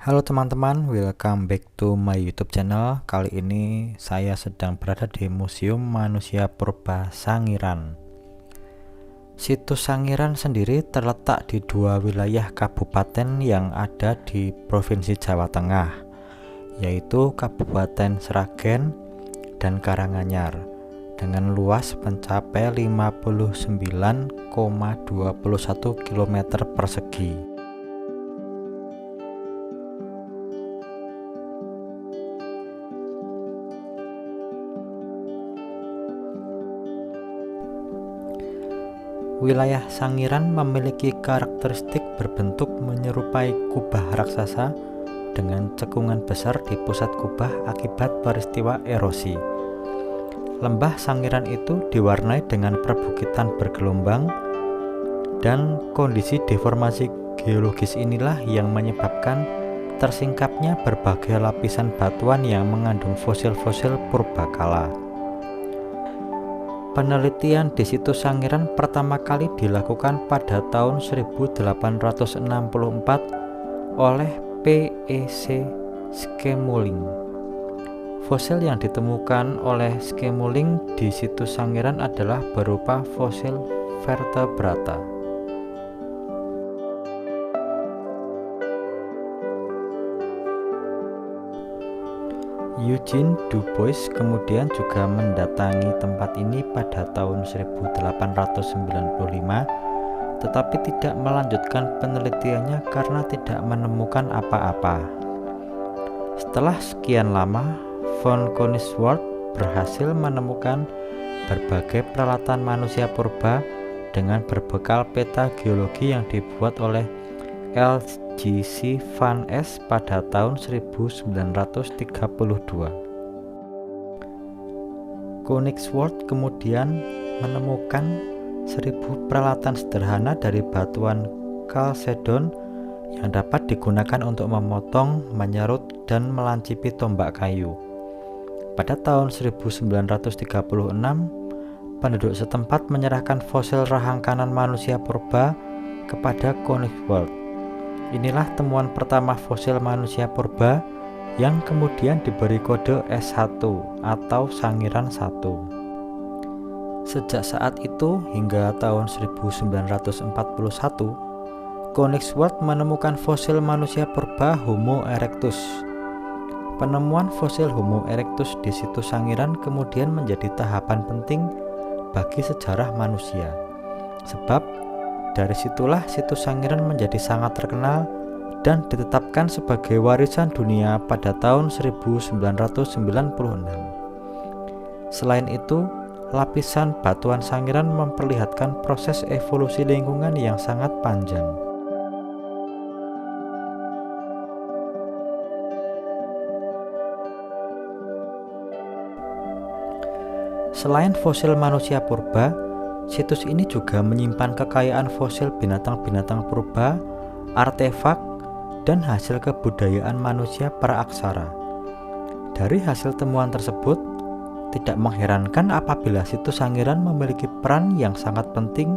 Halo teman-teman, welcome back to my YouTube channel. Kali ini saya sedang berada di Museum Manusia Purba Sangiran. Situs Sangiran sendiri terletak di dua wilayah kabupaten yang ada di Provinsi Jawa Tengah, yaitu Kabupaten Sragen dan Karanganyar, dengan luas mencapai 59,21 km persegi. Wilayah Sangiran memiliki karakteristik berbentuk menyerupai kubah raksasa dengan cekungan besar di pusat kubah akibat peristiwa erosi. Lembah Sangiran itu diwarnai dengan perbukitan bergelombang, dan kondisi deformasi geologis inilah yang menyebabkan tersingkapnya berbagai lapisan batuan yang mengandung fosil-fosil purbakala. Penelitian di situs Sangiran pertama kali dilakukan pada tahun 1864 oleh P.E.C. Schemuling. Fosil yang ditemukan oleh Schemuling di situs Sangiran adalah berupa fosil vertebrata. Eugene Du Bois kemudian juga mendatangi tempat ini pada tahun 1895, tetapi tidak melanjutkan penelitiannya karena tidak menemukan apa-apa. Setelah sekian lama, von Koenigswarth berhasil menemukan berbagai peralatan manusia purba dengan berbekal peta geologi yang dibuat oleh L.J.C. Van Es pada tahun 1932. Koenigswarth kemudian menemukan 1000 peralatan sederhana dari batuan Chalcedon yang dapat digunakan untuk memotong, menyerut, dan melancipi tombak kayu. Pada tahun 1936, penduduk setempat menyerahkan fosil rahang kanan manusia purba kepada Koenigswarth. Inilah temuan pertama fosil manusia purba yang kemudian diberi kode S1 atau Sangiran 1. Sejak saat itu hingga tahun 1941, Koenigswarth menemukan fosil manusia purba Homo erectus. Penemuan fosil Homo erectus di situs Sangiran kemudian menjadi tahapan penting bagi sejarah manusia, sebab dari situlah situs Sangiran menjadi sangat terkenal dan ditetapkan sebagai warisan dunia pada tahun 1996. Selain itu, lapisan batuan Sangiran memperlihatkan proses evolusi lingkungan yang sangat panjang. Selain fosil manusia purba, situs ini juga menyimpan kekayaan fosil binatang-binatang purba, artefak, dan hasil kebudayaan manusia praaksara. Dari hasil temuan tersebut, tidak mengherankan apabila situs Sangiran memiliki peran yang sangat penting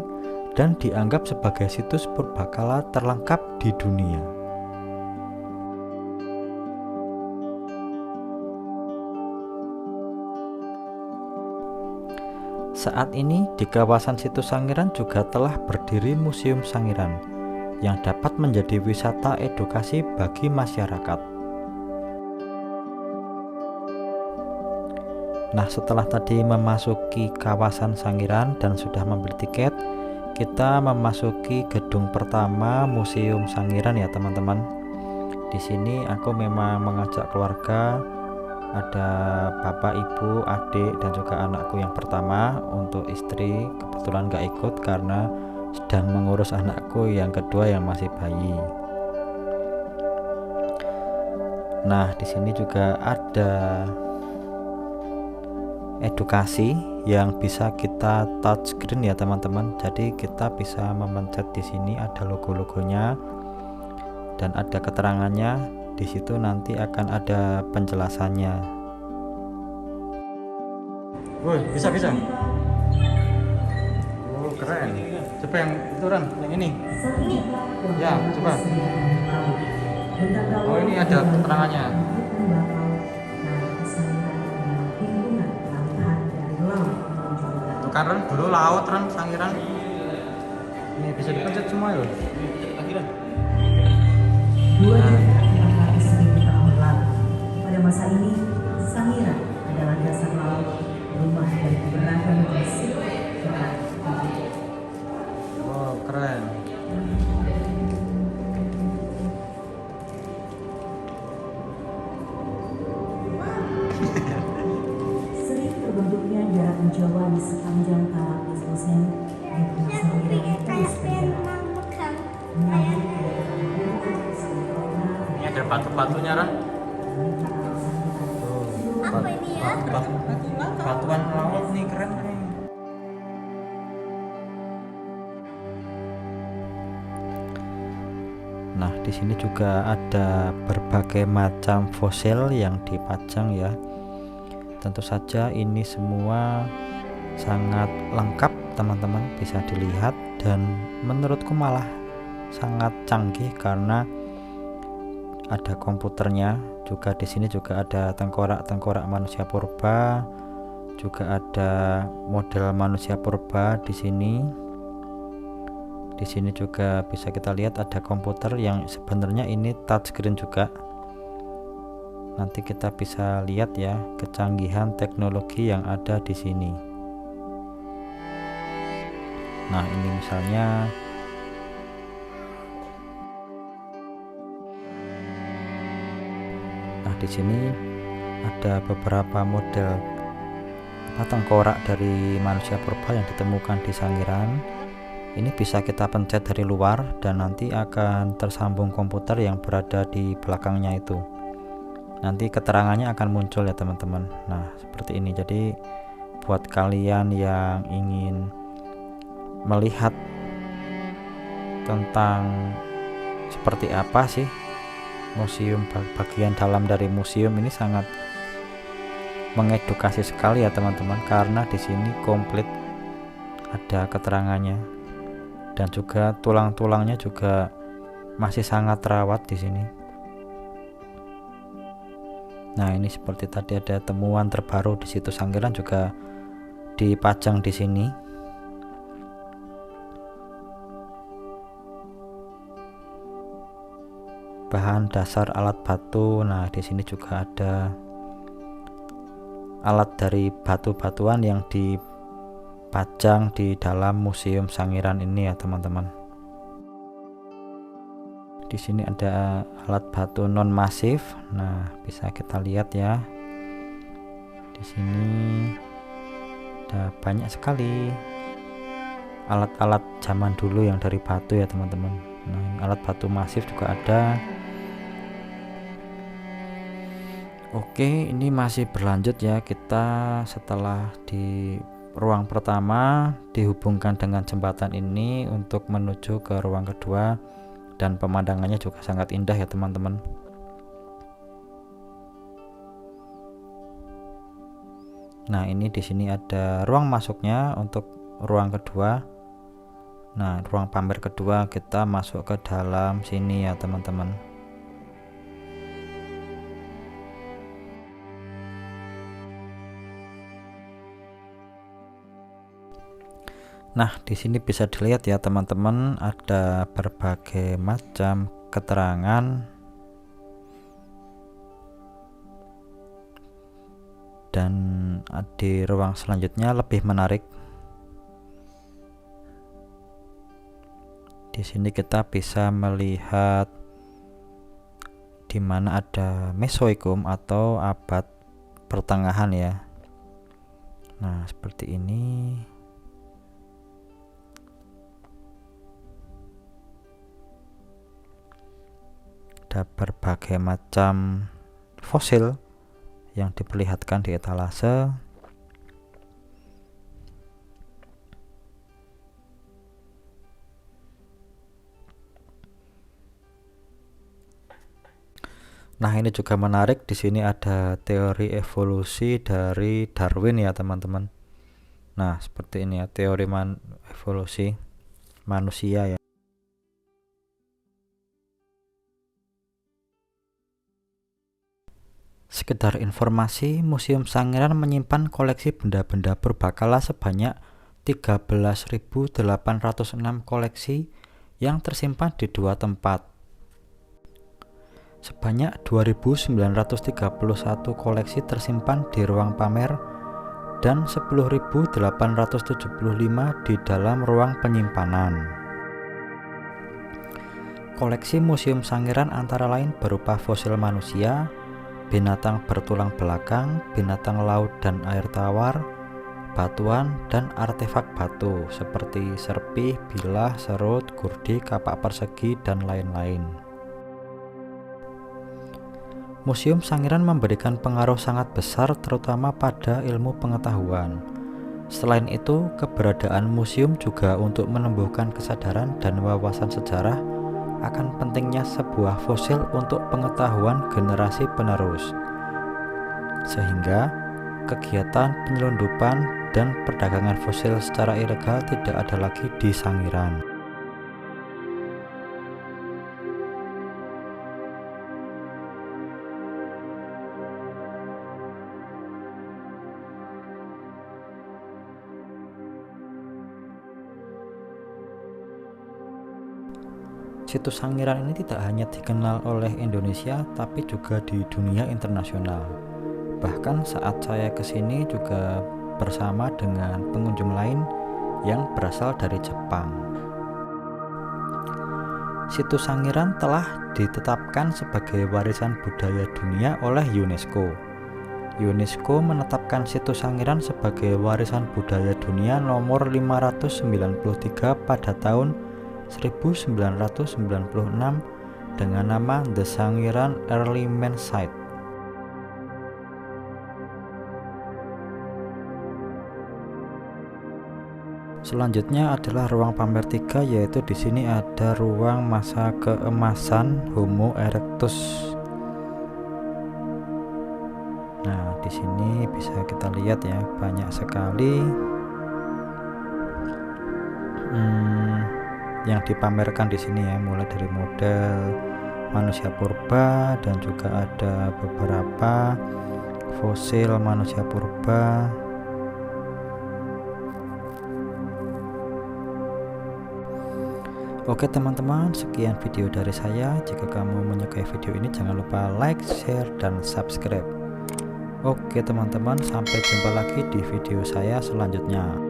dan dianggap sebagai situs purbakala terlengkap di dunia. Saat ini di kawasan situs Sangiran juga telah berdiri Museum Sangiran yang dapat menjadi wisata edukasi bagi masyarakat. Nah, setelah tadi memasuki kawasan Sangiran dan sudah membeli tiket, kita memasuki gedung pertama Museum Sangiran ya teman-teman. Di sini aku memang mengajak keluarga, ada bapak, ibu, adik, dan juga anakku yang pertama. Untuk istri kebetulan gak ikut karena sedang mengurus anakku yang kedua yang masih bayi. Nah, di sini juga ada edukasi yang bisa kita touchscreen ya teman-teman. Jadi kita bisa memencet di sini, ada logo-logonya dan ada keterangannya. Di situ nanti akan ada penjelasannya. Woi, bisa. Oh, keren. Coba yang itu yang ini. Ya, coba. Oh, ini ada keterangannya. Tuh kan dulu laut kan Sangiran. Ini bisa dipencet semua loh. Pada masa ini, Sangiran adalah dasar laut, rumah dari beragam jenis ikan. Wow, keren. Sering terbentuknya jarak mencoba di sepanjang Kawah Ismusen yang Sangiran terus berjalan. Ini ada batu-batunya kan? Apa ini ya? Batuan laut nih, keren nih. Nah, di sini juga ada berbagai macam fosil yang dipajang ya. Tentu saja ini semua sangat lengkap teman-teman, bisa dilihat, dan menurutku malah sangat canggih karena ada komputernya juga. Di sini juga ada tengkorak-tengkorak manusia purba, juga ada model manusia purba di sini. Di sini juga bisa kita lihat ada komputer yang sebenarnya ini touchscreen juga. Nanti kita bisa lihat ya kecanggihan teknologi yang ada di sini. Nah, ini misalnya di sini ada beberapa model tengkorak dari manusia purba yang ditemukan di Sangiran. Ini bisa kita pencet dari luar dan nanti akan tersambung komputer yang berada di belakangnya itu. Nanti keterangannya akan muncul ya teman-teman. Nah, seperti ini. Jadi buat kalian yang ingin melihat tentang seperti apa sih museum, bagian dalam dari museum ini sangat mengedukasi sekali ya teman-teman, karena di sini komplit ada keterangannya dan juga tulang-tulangnya juga masih sangat terawat di sini. Nah, ini seperti tadi ada temuan terbaru di situs Sangiran juga dipajang di sini. Bahan dasar alat batu. Nah, di sini juga ada alat dari batu-batuan yang dipajang di dalam museum Sangiran ini ya teman-teman. Di sini ada alat batu non masif. Nah, bisa kita lihat ya. Di sini ada banyak sekali alat-alat zaman dulu yang dari batu ya teman-teman. Nah, alat batu masif juga ada. Oke, ini masih berlanjut ya. Kita setelah di ruang pertama dihubungkan dengan jembatan ini untuk menuju ke ruang kedua, dan pemandangannya juga sangat indah ya teman-teman. Nah, ini di sini ada ruang masuknya untuk ruang kedua. Nah, ruang pamer kedua kita masuk ke dalam sini ya teman-teman. Nah, di sini bisa dilihat ya teman-teman, ada berbagai macam keterangan dan di ruang selanjutnya lebih menarik. Di sini kita bisa melihat di mana ada Mesoikum atau abad pertengahan ya. Nah, seperti ini. Ada berbagai macam fosil yang diperlihatkan di etalase. Nah, ini juga menarik. Di sini ada teori evolusi dari Darwin ya teman-teman. Nah, seperti ini ya teori evolusi manusia ya. Sekedar informasi, Museum Sangiran menyimpan koleksi benda-benda purbakala sebanyak 13.806 koleksi yang tersimpan di 2 tempat. Sebanyak 2.931 koleksi tersimpan di ruang pamer dan 10.875 di dalam ruang penyimpanan. Koleksi Museum Sangiran antara lain berupa fosil manusia, binatang bertulang belakang, binatang laut dan air tawar, batuan, dan artefak batu seperti serpih, bilah, serut, gurdi, kapak persegi, dan lain-lain. Museum Sangiran memberikan pengaruh sangat besar terutama pada ilmu pengetahuan. Selain itu, keberadaan museum juga untuk menumbuhkan kesadaran dan wawasan sejarah akan pentingnya sebuah fosil untuk pengetahuan generasi penerus, sehingga kegiatan penyelundupan dan perdagangan fosil secara ilegal tidak ada lagi di Sangiran. Situs Sangiran ini tidak hanya dikenal oleh Indonesia, tapi juga di dunia internasional. Bahkan saat saya kesini juga bersama dengan pengunjung lain yang berasal dari Jepang. Situs Sangiran telah ditetapkan sebagai warisan budaya dunia oleh UNESCO. UNESCO menetapkan Situs Sangiran sebagai warisan budaya dunia nomor 593 pada tahun 1996 dengan nama The Sangiran Early Man Site. Selanjutnya adalah ruang pamer 3, yaitu di sini ada ruang masa keemasan Homo erectus. Nah, di sini bisa kita lihat ya, banyak sekali yang dipamerkan di sini ya, mulai dari model manusia purba dan juga ada beberapa fosil manusia purba. Oke teman-teman, sekian video dari saya. Jika kamu menyukai video ini, jangan lupa like, share, dan subscribe. Oke teman-teman, sampai jumpa lagi di video saya selanjutnya.